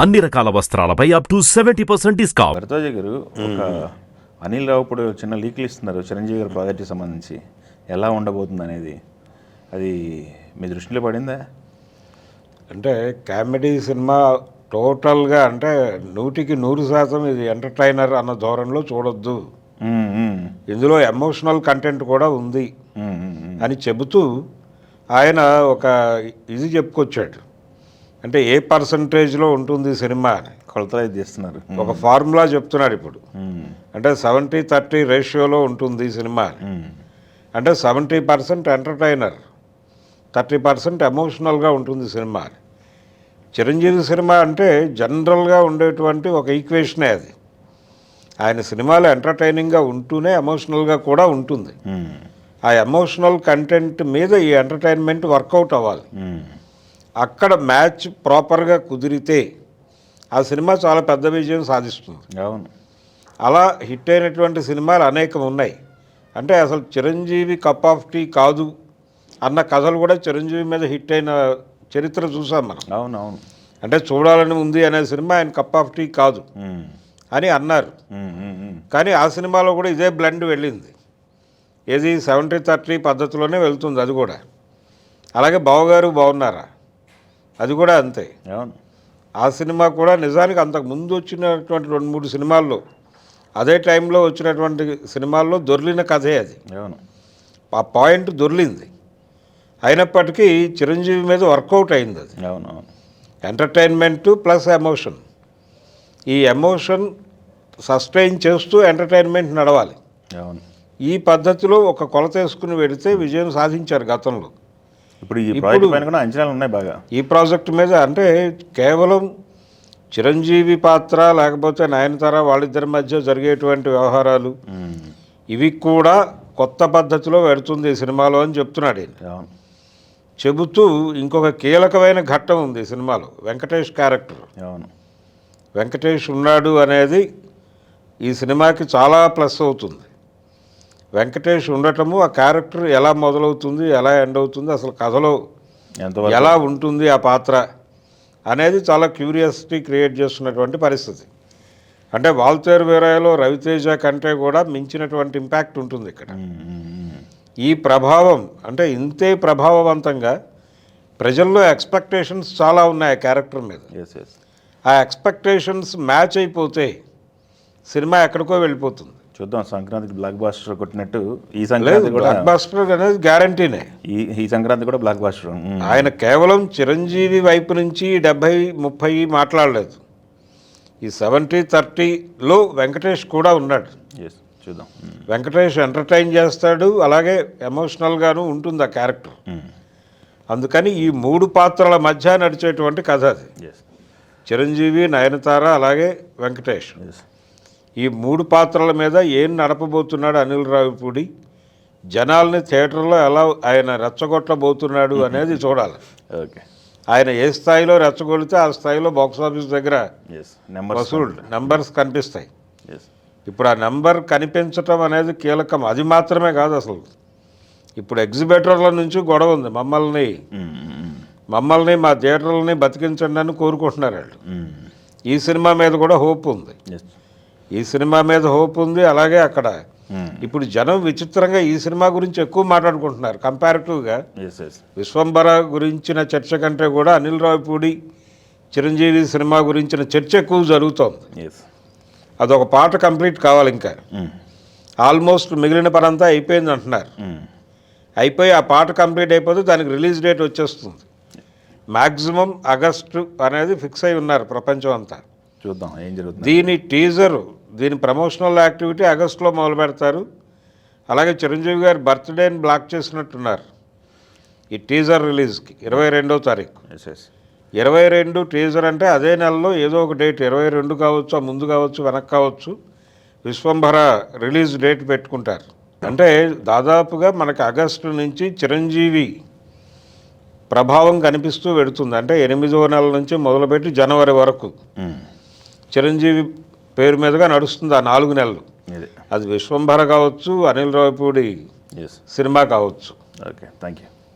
అన్ని రకాల వస్త్రాలపై up to 70% discount. Bharadwaj గారు ఒక అనిల్ రావుపూడి చిన్న లీక్లు ఇస్తున్నారు చిరంజీవి గారి ప్రాజెక్ట్కి సంబంధించి ఎలా ఉండబోతుంది అనేది, అది మీ దృష్టిలో పడిందా? అంటే కామెడీ సినిమా టోటల్గా అంటే 100% ఇది ఎంటర్టైనర్ అన్న ధోరణిలో చూడొద్దు, ఇందులో ఎమోషనల్ కంటెంట్ కూడా ఉంది అని చెబుతూ ఆయన ఒక ఇది చెప్పుకొచ్చాడు. అంటే ఏ పర్సంటేజ్లో ఉంటుంది సినిమా అని కొలతలు తీస్తున్నారు, ఒక ఫార్ములా చెప్తున్నాడు ఇప్పుడు. అంటే 70-30 రేషియోలో ఉంటుంది సినిమా అని. అంటే 70% ఎంటర్టైనర్, 30% ఎమోషనల్గా ఉంటుంది సినిమా అని. చిరంజీవి సినిమా అంటే జనరల్గా ఉండేటువంటి ఒక ఈక్వేషనే అది. ఆయన సినిమాలు ఎంటర్టైనింగ్గా ఉంటూనే ఎమోషనల్గా కూడా ఉంటుంది. ఆ ఎమోషనల్ కంటెంట్ మీద ఈ ఎంటర్టైన్మెంట్ వర్కౌట్ అవ్వాలి. అక్కడ మ్యాచ్ ప్రాపర్గా కుదిరితే ఆ సినిమా చాలా పెద్ద విజయం సాధిస్తుంది. అవును, అలా హిట్ అయినటువంటి సినిమాలు అనేకం ఉన్నాయి. అంటే అసలు చిరంజీవి కప్ ఆఫ్ టీ కాదు అన్న కథలు కూడా చిరంజీవి మీద హిట్ అయిన చరిత్ర చూసాం మనం. అవునవును, అంటే చూడాలని ఉంది అనే సినిమా ఆయన కప్ ఆఫ్ టీ కాదు అని అన్నారు. కానీ ఆ సినిమాలో కూడా ఇదే బ్లెండ్ వెళ్ళింది. ఏది 70-30 పద్ధతిలోనే వెళ్తుంది అది కూడా. అలాగే బావగారు బాగున్నారా, అది కూడా అంతే. అవును, ఆ సినిమా కూడా నిజానికి అంతకు ముందు వచ్చినటువంటి 2-3 సినిమాల్లో, అదే టైంలో వచ్చినటువంటి సినిమాల్లో దొర్లిన కథే అది. అవును, ఆ పాయింట్ దొర్లింది. అయినప్పటికీ చిరంజీవి మీద వర్కౌట్ అయింది అది. అవునవును, ఎంటర్టైన్మెంట్ ప్లస్ ఎమోషన్, ఈ ఎమోషన్ సస్టైన్ చేస్తూ ఎంటర్టైన్మెంట్ నడవాలి. అవును, ఈ పద్ధతిలో ఒక కొలత వేసుకుని వెళితే విజయం సాధించారు గతంలో. ఇప్పుడు ఈ ప్రాజెక్ట్ పైన కూడా అంచనాలు ఉన్నాయి బాగా. ఈ ప్రాజెక్ట్ మీద అంటే కేవలం చిరంజీవి పాత్ర లేకపోతే నయనతార వాళ్ళిద్దరి మధ్య జరిగేటువంటి వ్యవహారాలు ఇవి కూడా కొత్త పద్ధతిలో పెడుతుంది ఈ సినిమాలో అని చెప్తున్నాడు ఈయన. చెబుతూ ఇంకొక కీలకమైన ఘట్టం ఉంది సినిమాలో, వెంకటేష్ క్యారెక్టర్. అవును, వెంకటేష్ ఉన్నాడు అనేది ఈ సినిమాకి చాలా ప్లస్ అవుతుంది. వెంకటేష్ ఉండటము, ఆ క్యారెక్టర్ ఎలా మొదలవుతుంది, ఎలా ఎండ్ అవుతుంది, అసలు కథలో ఎలా ఉంటుంది ఆ పాత్ర అనేది చాలా క్యూరియాసిటీ క్రియేట్ చేస్తున్నటువంటి పరిస్థితి. అంటే వాల్తేరు వీరయ్యలో రవితేజ కంటే కూడా మించినటువంటి ఇంపాక్ట్ ఉంటుంది ఇక్కడ. ఈ ప్రభావం అంటే ఇంతే ప్రభావవంతంగా ప్రజల్లో ఎక్స్పెక్టేషన్స్ చాలా ఉన్నాయి ఆ క్యారెక్టర్ మీద. ఆ ఎక్స్పెక్టేషన్స్ మ్యాచ్ అయిపోతే సినిమా ఎక్కడికో వెళ్ళిపోతుంది. చూద్దాం, సంక్రాంతికి బ్లాక్ బాస్టర్ కొట్టినట్టు ఈ సంక్రాంతి కూడా బ్లాక్ బాస్టర్ అనేది గ్యారంటీనే. ఈ సంక్రాంతి కూడా బ్లాక్ బాస్టర్. ఆయన కేవలం చిరంజీవి వైపు నుంచి 70-30 మాట్లాడలేదు. ఈ 70-30లో వెంకటేష్ కూడా ఉన్నాడు. చూద్దాం, వెంకటేష్ ఎంటర్టైన్ చేస్తాడు, అలాగే ఎమోషనల్గాను ఉంటుంది ఆ క్యారెక్టర్. అందుకని ఈ 3 పాత్రల మధ్య నడిచేటువంటి కథ అది. చిరంజీవి, నయనతార, అలాగే వెంకటేష్. ఈ 3 పాత్రల మీద ఏం నడపబోతున్నాడు అనిల్ రావిపూడి, జనాల్ని థియేటర్లో ఎలా ఆయన రెచ్చగొట్టబోతున్నాడు అనేది చూడాలి. ఓకే, ఆయన ఏ స్థాయిలో రెచ్చగొడితే ఆ స్థాయిలో బాక్సాఫీస్ దగ్గర నెంబర్స్ కనిపిస్తాయి. ఇప్పుడు ఆ నెంబర్ కనిపించటం అనేది కీలకం. అది మాత్రమే కాదు, అసలు ఇప్పుడు ఎగ్జిబిటర్ల నుంచి గొడవ ఉంది. మమ్మల్ని మా థియేటర్లని బతికించండి అని కోరుకుంటున్నారు వాళ్ళు. ఈ సినిమా మీద కూడా హోప్ ఉంది. అలాగే అక్కడ ఇప్పుడు జనం విచిత్రంగా ఈ సినిమా గురించి ఎక్కువ మాట్లాడుకుంటున్నారు. కంపారిటివ్గా విశ్వంబర గురించిన చర్చ కంటే కూడా అనిల్ రావిపూడి చిరంజీవి సినిమా గురించిన చర్చ ఎక్కువ జరుగుతోంది. అదొక పాట కంప్లీట్ కావాలి, ఇంకా ఆల్మోస్ట్ మిగిలిన పనంతా అయిపోయింది అంటున్నారు. అయిపోయి ఆ పాట కంప్లీట్ అయిపోతే దానికి రిలీజ్ డేట్ వచ్చేస్తుంది. మ్యాక్సిమం ఆగస్టు అనేది ఫిక్స్ అయి ఉన్నారు ప్రపంచం అంతా. చూద్దాం ఏం జరుగుతుంది. దీని టీజరు, దీని ప్రమోషనల్ యాక్టివిటీ ఆగస్టులో మొదలు పెడతారు. అలాగే చిరంజీవి గారి బర్త్డేని బ్లాక్ చేసినట్టున్నారు ఈ టీజర్ రిలీజ్కి 22వ తారీఖు. 22 టీజర్ అంటే అదే నెలలో ఏదో ఒక డేట్, 22 కావచ్చు, ముందు కావచ్చు, వెనక్కి కావచ్చు, విశ్వంభర రిలీజ్ డేట్ పెట్టుకుంటారు. అంటే దాదాపుగా మనకి ఆగస్టు నుంచి చిరంజీవి ప్రభావం కనిపిస్తూ పెడుతుంది. అంటే 8వ నెల నుంచి మొదలుపెట్టి జనవరి వరకు చిరంజీవి పేరు మీదుగా నడుస్తుంది ఆ 4 నెలలు. అది విశ్వంభర కావచ్చు, అనిల్ రావిపూడి సినిమా కావచ్చు. Okay, thank you.